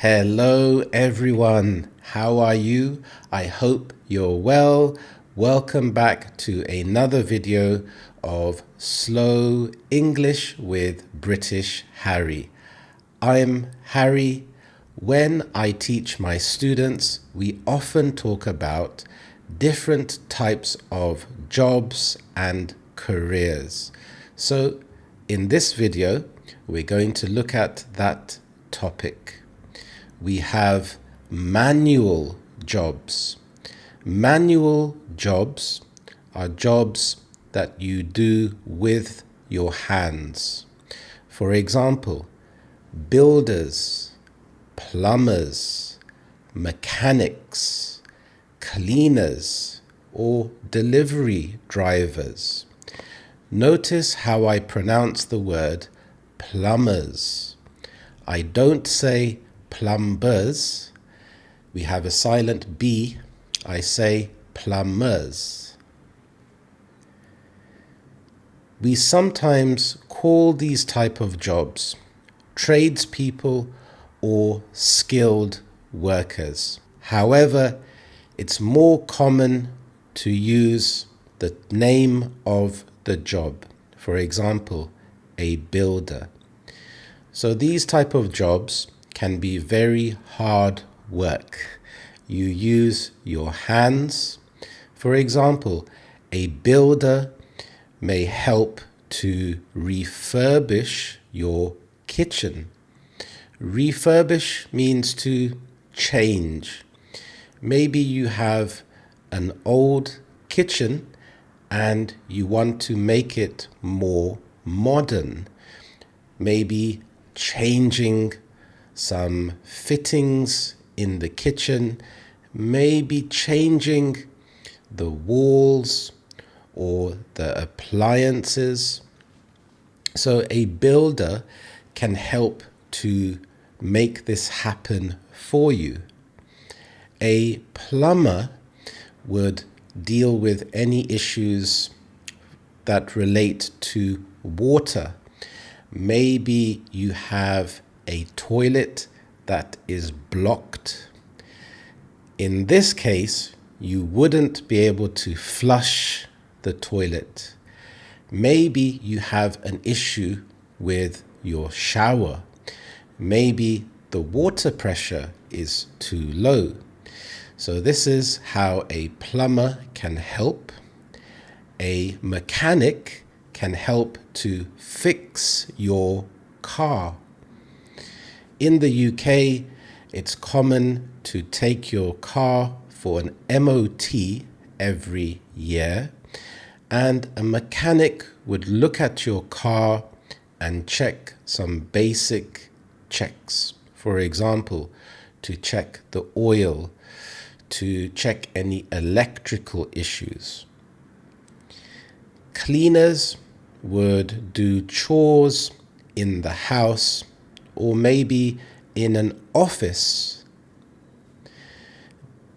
Hello everyone, how are you? I hope you're well. Welcome back to another video of Slow English with British Harry. I'm Harry. When I teach my students, we often talk about different types of jobs and careers. So in this video, we're going to look at that topic. We have manual jobs. Manual jobs are jobs that you do with your hands. For example, builders, plumbers, mechanics, cleaners, or delivery drivers. Notice how I pronounce the word plumbers. I don't say plumbers. We have a silent B. I say plumbers. We sometimes call these type of jobs tradespeople or skilled workers. However, it's more common to use the name of the job. For example, a builder. So these type of jobs can be very hard work. You use your hands. For example, a builder may help to refurbish your kitchen. Refurbish means to change. Maybe you have an old kitchen and you want to make it more modern. Maybe changing some fittings in the kitchen, maybe changing the walls or the appliances. So a builder can help to make this happen for you. A plumber would deal with any issues that relate to water. Maybe you have a toilet that is blocked. In this case, you wouldn't be able to flush the toilet. Maybe you have an issue with your shower. Maybe the water pressure is too low. So this is how a plumber can help. A mechanic can help to fix your car. In the UK, it's common to take your car for an MOT every year, and a mechanic would look at your car and check some basic checks. For example, to check the oil, to check any electrical issues. Cleaners would do chores in the house or maybe in an office,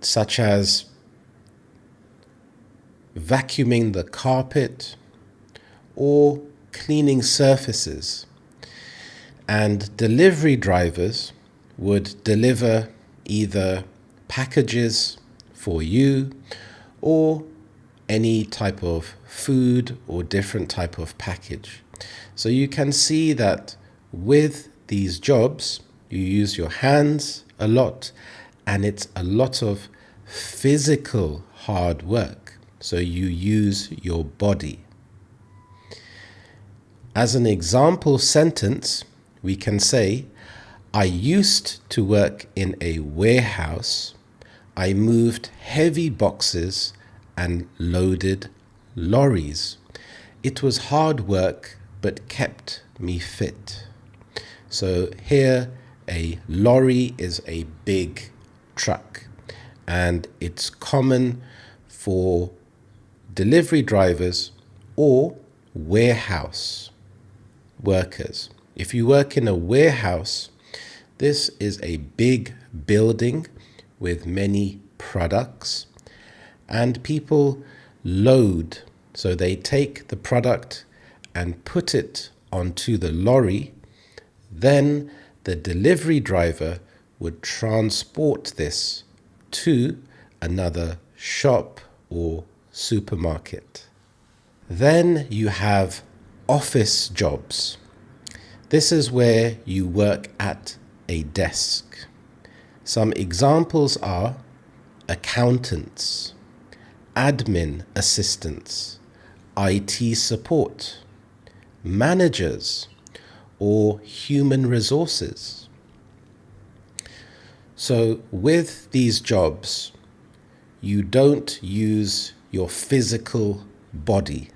such as vacuuming the carpet or cleaning surfaces. And delivery drivers would deliver either packages for you or any type of food or different type of package. So you can see that with these jobs, you use your hands a lot, and it's a lot of physical hard work. So you use your body. As an example sentence, we can say, I used to work in a warehouse. I moved heavy boxes and loaded lorries. It was hard work, but kept me fit. So here, a lorry is a big truck, and it's common for delivery drivers or warehouse workers. If you work in a warehouse, this is a big building with many products, and people load. So they take the product and put it onto the lorry. Then the delivery driver would transport this to another shop or supermarket. Then you have office jobs. This is where you work at a desk. Some examples are accountants, admin assistants, IT support, managers, or human resources. So with these jobs, you don't use your physical body.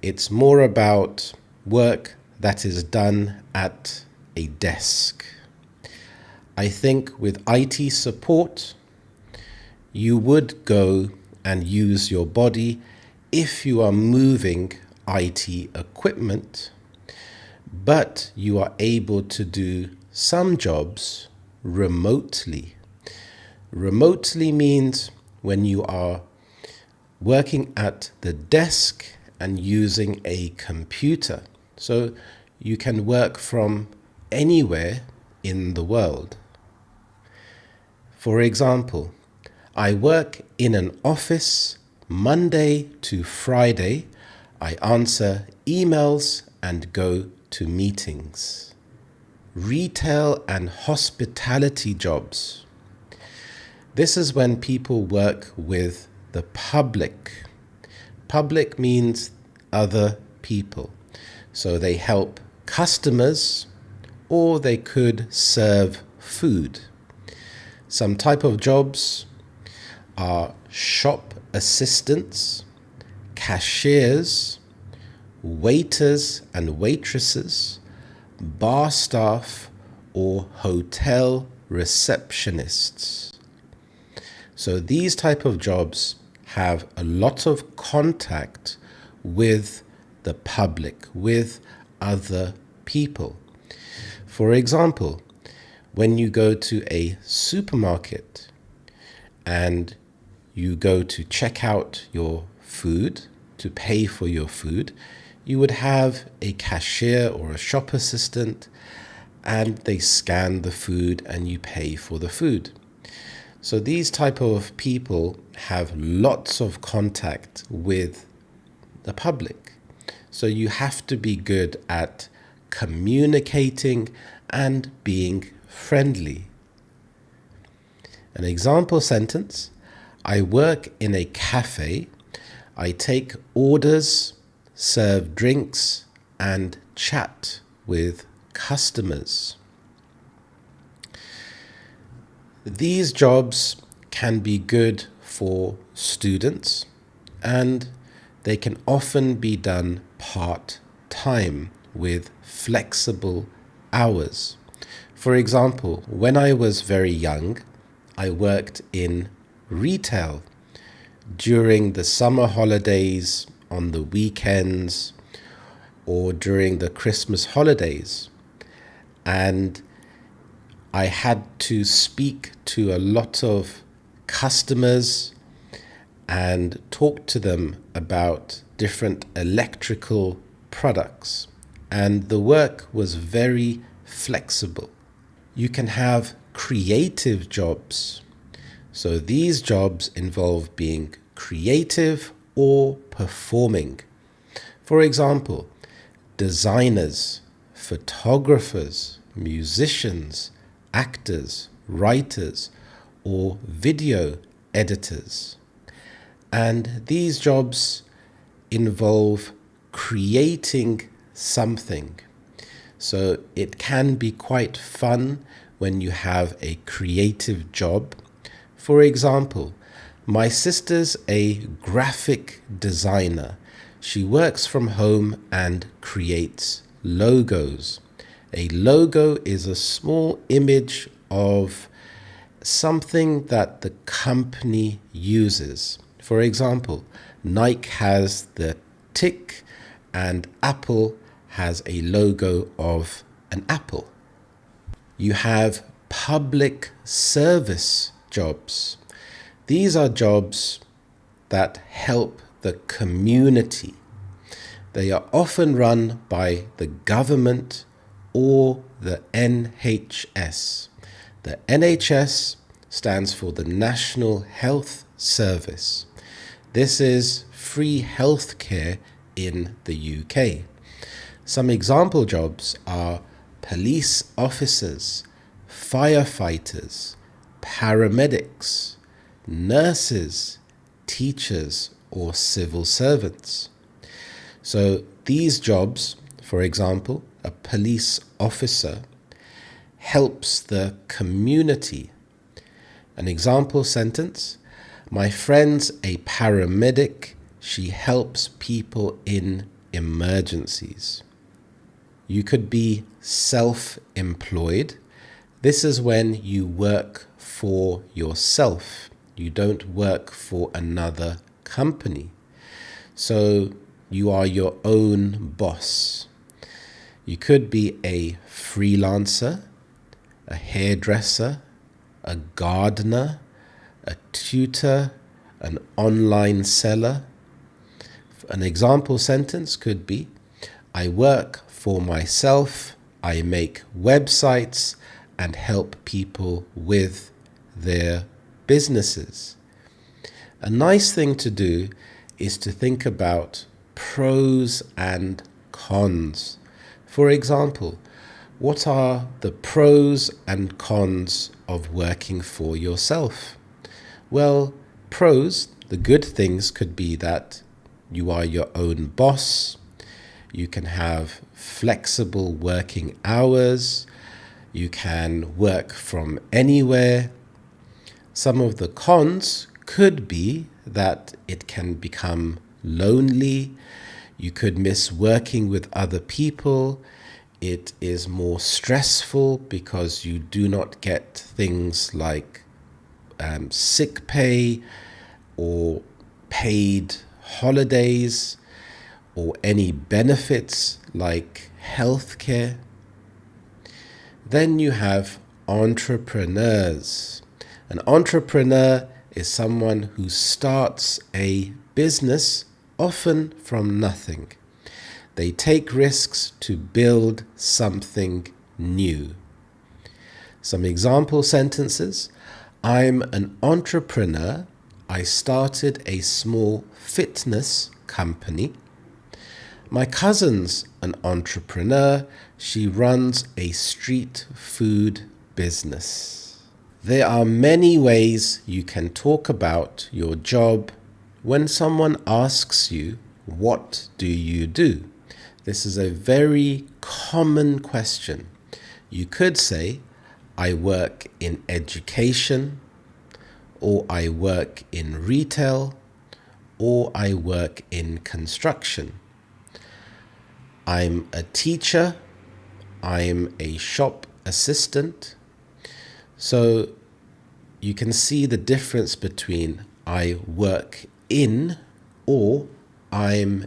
It's more about work that is done at a desk. I think with IT support, you would go and use your body if you are moving IT equipment, but you are able to do some jobs remotely. Remotely means when you are working at the desk and using a computer. So you can work from anywhere in the world. For example, I work in an office Monday to Friday. I answer emails and go to meetings. Retail and hospitality jobs. This is when people work with the public. Public means other people. So they help customers or they could serve food. Some type of jobs are shop assistants, cashiers, waiters and waitresses, bar staff, or hotel receptionists. So these type of jobs have a lot of contact with the public, with other people. For example, when you go to a supermarket and you go to check out your food, to pay for your food, you would have a cashier or a shop assistant, and they scan the food and you pay for the food. So these type of people have lots of contact with the public. So you have to be good at communicating and being friendly. An example sentence: I work in a cafe. I take orders, serve drinks, and chat with customers. These jobs can be good for students, and they can often be done part-time with flexible hours. For example, when I was very young, I worked in retail during the summer holidays, on the weekends, or during the Christmas holidays. And I had to speak to a lot of customers and talk to them about different electrical products. And the work was very flexible. You can have creative jobs. So these jobs involve being creative or performing. For example, designers, photographers, musicians, actors, writers, or video editors. And these jobs involve creating something. So it can be quite fun when you have a creative job. For example, my sister's a graphic designer. She works from home and creates logos. A logo is a small image of something that the company uses. For example, Nike has the tick and Apple has a logo of an apple. You have public service jobs. These are jobs that help the community. They are often run by the government or the NHS. The NHS stands for the National Health Service. This is free healthcare in the UK. Some example jobs are police officers, firefighters, paramedics, nurses, teachers, or civil servants. So these jobs, for example, a police officer helps the community. An example sentence: my friend's a paramedic. She helps people in emergencies. You could be self-employed. This is when you work for yourself. You don't work for another company. So you are your own boss. You could be a freelancer, a hairdresser, a gardener, a tutor, an online seller. An example sentence could be, I work for myself. I make websites and help people with their businesses. A nice thing to do is to think about pros and cons. For example, what are the pros and cons of working for yourself? Well, pros, the good things could be that you are your own boss. You can have flexible working hours. You can work from anywhere. Some of the cons could be that it can become lonely. You could miss working with other people. It is more stressful because you do not get things like sick pay or paid holidays or any benefits like healthcare. Then you have entrepreneurs. An entrepreneur is someone who starts a business, often from nothing. They take risks to build something new. Some example sentences: I'm an entrepreneur. I started a small fitness company. My cousin's an entrepreneur. She runs a street food business. There are many ways you can talk about your job when someone asks you, what do you do? This is a very common question. You could say, I work in education, or I work in retail, or I work in construction. I'm a teacher. I'm a shop assistant. So you can see the difference between I work in or I'm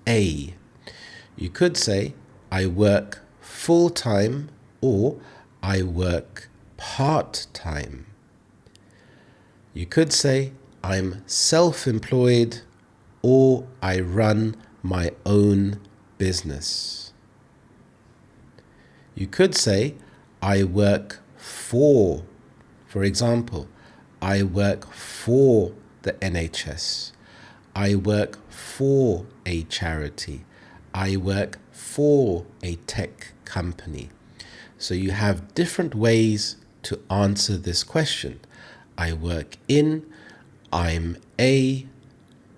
a. You could say I work full-time or I work part-time. You could say I'm self-employed or I run my own business. You could say I work for example, I work for the NHS. I work for a charity. I work for a tech company. So you have different ways to answer this question. I work in, I'm a,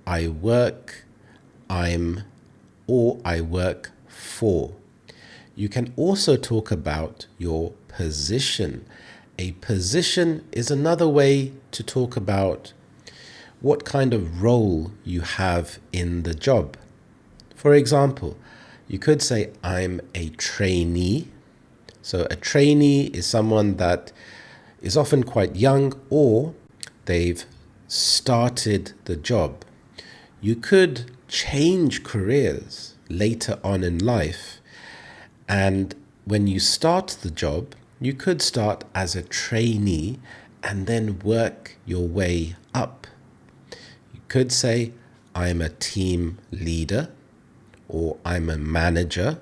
I work, I'm, or I work for. You can also talk about your position. A position is another way to talk about what kind of role you have in the job. For example, you could say, I'm a trainee. So a trainee is someone that is often quite young or they've started the job. You could change careers later on in life, and when you start the job, you could start as a trainee and then work your way up. You could say, I'm a team leader, or I'm a manager,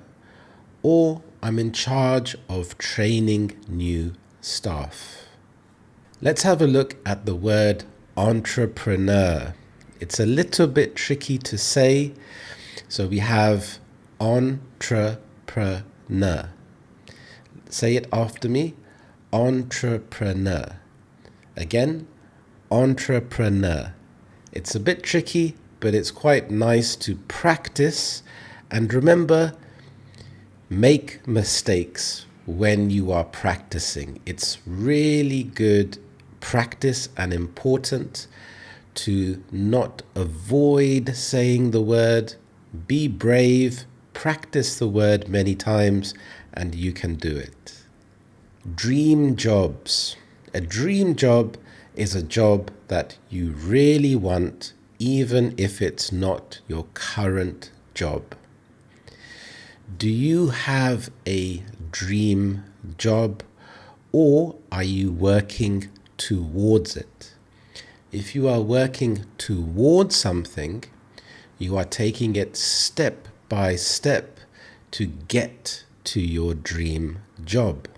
or I'm in charge of training new staff. Let's have a look at the word entrepreneur. It's a little bit tricky to say. So we have entrepreneur. Say it after me. Entrepreneur. Again, entrepreneur. It's a bit tricky, but it's quite nice to practice. And remember, make mistakes when you are practicing. It's really good practice and important to not avoid saying the word. Be brave, practice the word many times, and you can do it. Dream jobs. A dream job is a job that you really want, even if it's not your current job. Do you have a dream job, or are you working towards it? If you are working towards something, you are taking it step by step to get to your dream job.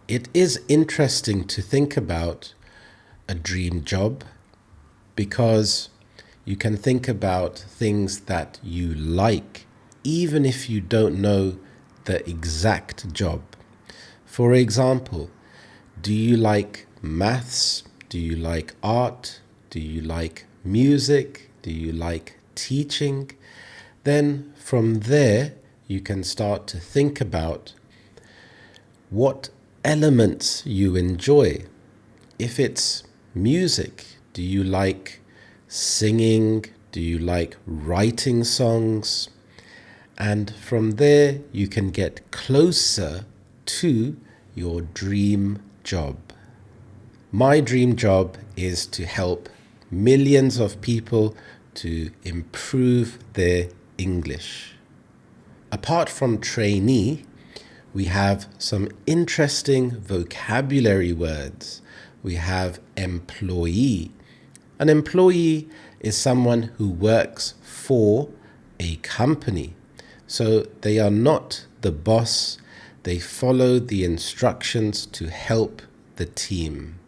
It is interesting to think about a dream job because you can think about things that you like, even if you don't know the exact job. For example, do you like maths? Do you like art? Do you like music? Do you like teaching? Then from there, you can start to think about what elements you enjoy. If it's music, do you like singing? Do you like writing songs? And from there, you can get closer to your dream job. My dream job is to help millions of people to improve their English. Apart from trainee, we have some interesting vocabulary words. We have employee. An employee is someone who works for a company. So they are not the boss. They follow the instructions to help the team.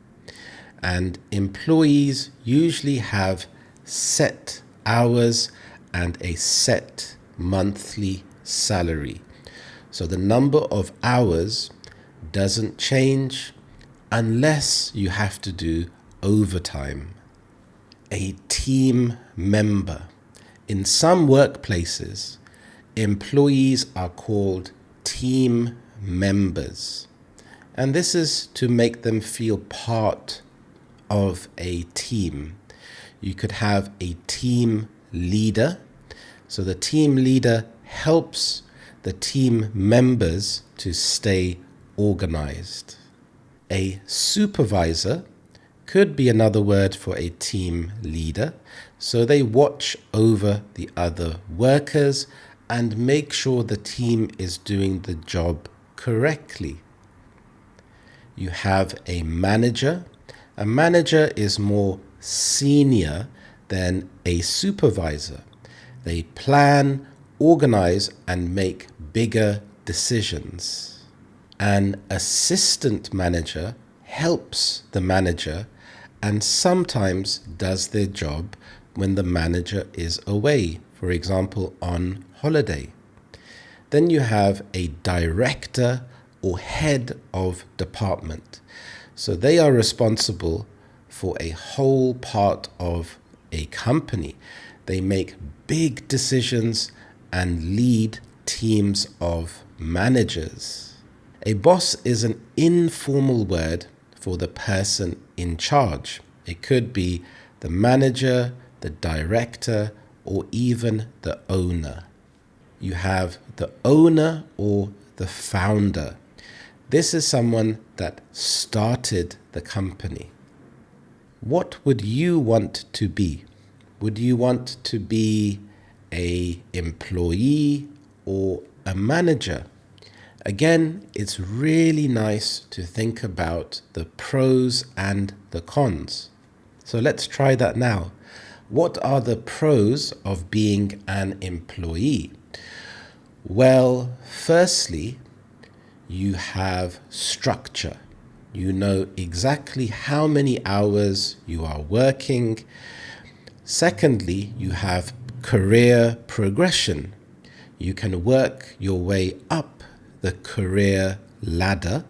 And employees usually have set hours and a set monthly salary. So the number of hours doesn't change unless you have to do overtime. A team member. In some workplaces, employees are called team members. And this is to make them feel part of a team. You could have a team leader. So the team leader helps the team members to stay organized. A supervisor could be another word for a team leader. So they watch over the other workers and make sure the team is doing the job correctly. You have a manager. A manager is more senior than a supervisor. They plan, organize, and make bigger decisions. An assistant manager helps the manager and sometimes does their job when the manager is away, for example, on holiday. Then you have a director or head of department. So they are responsible for a whole part of a company. They make big decisions and lead teams of managers. A boss is an informal word for the person in charge. It could be the manager, the director, or even the owner. You have the owner or the founder. This is someone that started the company. What would you want to be? Would you want to be an employee or a manager? Again, it's really nice to think about the pros and the cons. So let's try that now. What are the pros of being an employee? Well, firstly, you have structure. You know exactly how many hours you are working. Secondly, you have career progression. You can work your way up the career ladder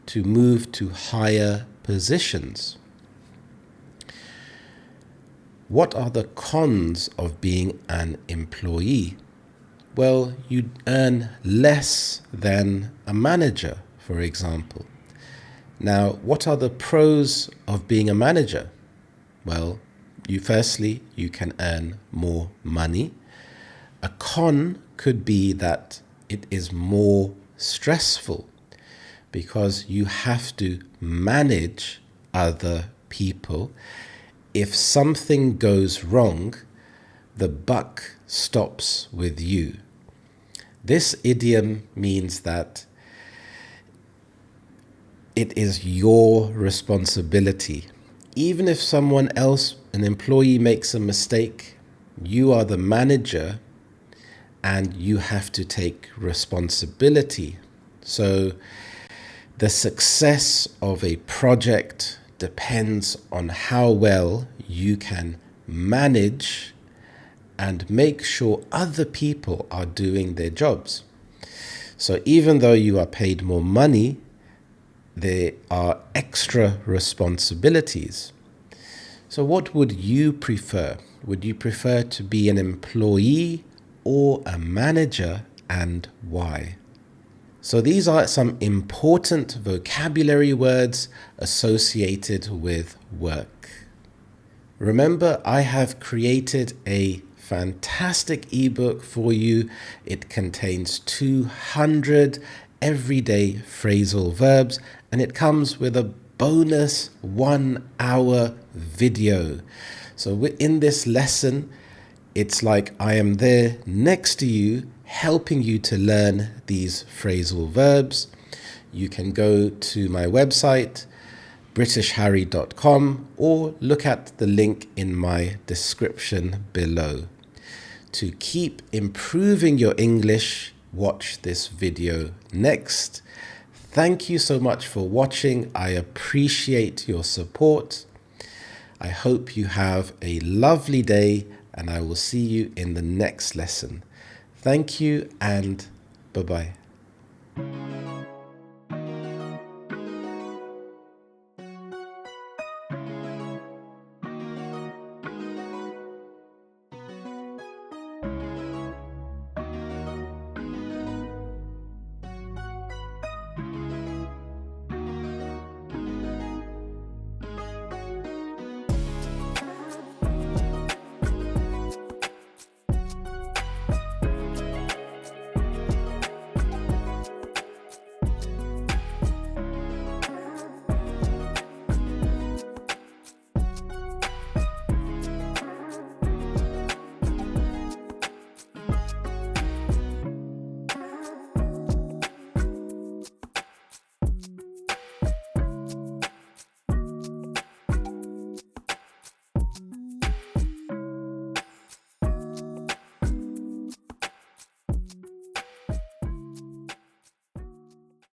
to move to higher positions. What are the cons of being an employee? Well, you earn less than a manager, for example. Now, what are the pros of being a manager? Well, firstly, you can earn more money. A con could be that it is more stressful because you have to manage other people. If something goes wrong, the buck stops with you. This idiom means that it is your responsibility. Even if someone else, an employee, makes a mistake, you are the manager and you have to take responsibility. So the success of a project depends on how well you can manage and make sure other people are doing their jobs. So even though you are paid more money, there are extra responsibilities. So what would you prefer? Would you prefer to be an employee or a manager, and why? So these are some important vocabulary words associated with work. Remember, I have created a fantastic ebook for you. It contains 200 everyday phrasal verbs, and it comes with a bonus 1-hour video. So in this lesson, it's like I am there next to you, helping you to learn these phrasal verbs. You can go to my website, britishharry.com, or look at the link in my description below. To keep improving your English, watch this video next. Thank you so much for watching. I appreciate your support. I hope you have a lovely day, and I will see you in the next lesson. Thank you, and bye-bye.